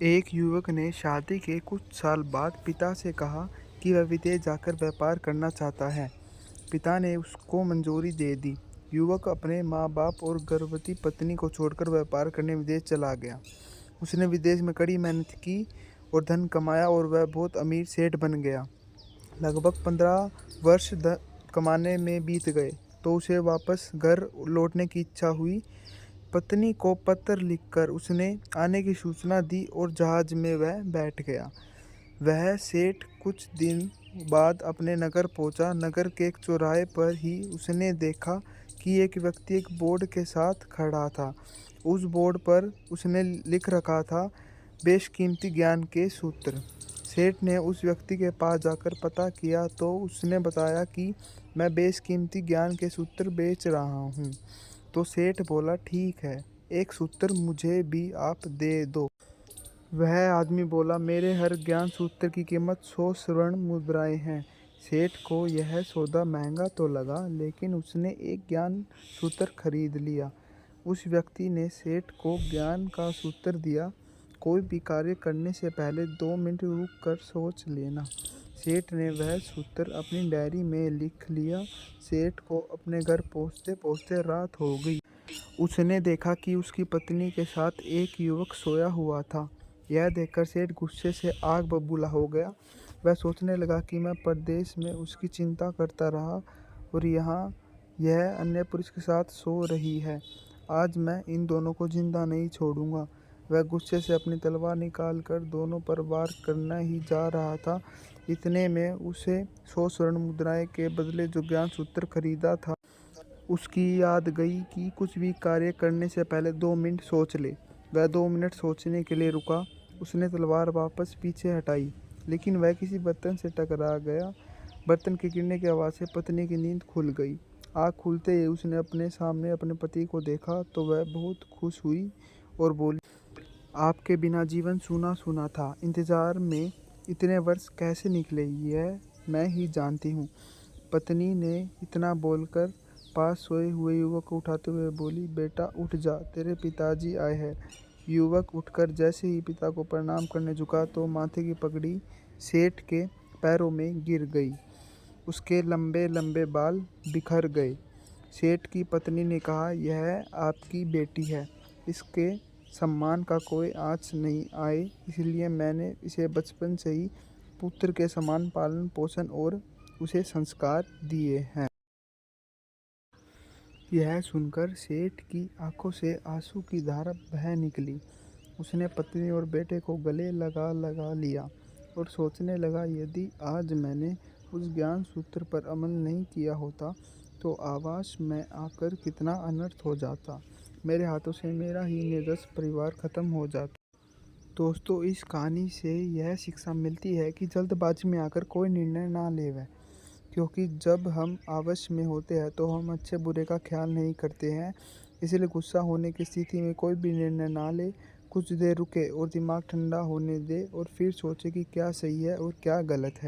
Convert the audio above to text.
एक युवक ने शादी के कुछ साल बाद पिता से कहा कि वह विदेश जाकर व्यापार करना चाहता है। पिता ने उसको मंजूरी दे दी। युवक अपने माँ-बाप और गर्भवती पत्नी को छोड़कर व्यापार करने विदेश चला गया। उसने विदेश में कड़ी मेहनत की और धन कमाया और वह बहुत अमीर सेठ बन गया। लगभग 15 वर्ष कमाने में बीत गए तो उसे वापस घर लौटने की इच्छा हुई। पत्नी को पत्र लिखकर उसने आने की सूचना दी और जहाज में वह बैठ गया। वह सेठ कुछ दिन बाद अपने नगर पहुंचा। नगर के एक चौराहे पर ही उसने देखा कि एक व्यक्ति एक बोर्ड के साथ खड़ा था। उस बोर्ड पर उसने लिख रखा था, बेशकीमती ज्ञान के सूत्र। सेठ ने उस व्यक्ति के पास जाकर पता किया तो उसने बताया कि मैं बेशकीमती ज्ञान के सूत्र बेच रहा हूँ। तो सेठ बोला, ठीक है, एक सूत्र मुझे भी आप दे दो। वह आदमी बोला, मेरे हर ज्ञान सूत्र की कीमत 100 स्वर्ण मुद्राएं हैं। सेठ को यह सौदा महंगा तो लगा, लेकिन उसने एक ज्ञान सूत्र खरीद लिया। उस व्यक्ति ने सेठ को ज्ञान का सूत्र दिया, कोई भी कार्य करने से पहले 2 मिनट रुक कर सोच लेना। सेठ ने वह सूत्र अपनी डायरी में लिख लिया। सेठ को अपने घर पहुंचते पहुंचते रात हो गई। उसने देखा कि उसकी पत्नी के साथ एक युवक सोया हुआ था। यह देखकर सेठ गुस्से से आग बबूला हो गया। वह सोचने लगा कि मैं परदेश में उसकी चिंता करता रहा और यहाँ यह अन्य पुरुष के साथ सो रही है। आज मैं इन दोनों को जिंदा नहीं छोड़ूंगा। वह गुस्से से अपनी तलवार निकाल कर दोनों पर वार करना ही जा रहा था। इतने में उसे 100 स्वर्ण मुद्राएं के बदले जो ज्ञान सूत्र खरीदा था उसकी याद गई कि कुछ भी कार्य करने से पहले 2 मिनट सोच ले। वह 2 मिनट सोचने के लिए रुका। उसने तलवार वापस पीछे हटाई, लेकिन वह किसी बर्तन से टकरा गया। बर्तन के गिरने की आवाज़ से पत्नी की नींद खुल गई। आँख खुलते ही उसने अपने सामने अपने पति को देखा तो वह बहुत खुश हुई और बोली, आपके बिना जीवन सूना सूना था। इंतजार में इतने वर्ष कैसे निकले यह मैं ही जानती हूँ। पत्नी ने इतना बोलकर पास सोए हुए युवक को उठाते हुए बोली, बेटा उठ जा, तेरे पिताजी आए हैं। युवक उठकर जैसे ही पिता को प्रणाम करने झुका तो माथे की पगड़ी सेठ के पैरों में गिर गई। उसके लंबे लंबे बाल बिखर गए। सेठ की पत्नी ने कहा, यह आपकी बेटी है, इसके सम्मान का कोई आँच नहीं आए, इसलिए मैंने इसे बचपन से ही पुत्र के समान पालन पोषण और उसे संस्कार दिए हैं। यह सुनकर सेठ की आंखों से आंसू की धारा बह निकली। उसने पत्नी और बेटे को गले लगा लगा लिया और सोचने लगा, यदि आज मैंने उस ज्ञान सूत्र पर अमल नहीं किया होता तो आवास में आकर कितना अनर्थ हो जाता। मेरे हाथों से मेरा ही निर्दोष परिवार खत्म हो जाता। दोस्तों, इस कहानी से यह शिक्षा मिलती है कि जल्दबाजी में आकर कोई निर्णय ना लें, क्योंकि जब हम आवश्य में होते हैं तो हम अच्छे बुरे का ख्याल नहीं करते हैं। इसलिए गुस्सा होने की स्थिति में कोई भी निर्णय ना ले, कुछ देर रुके और दिमाग ठंडा होने दे और फिर सोचे कि क्या सही है और क्या गलत है।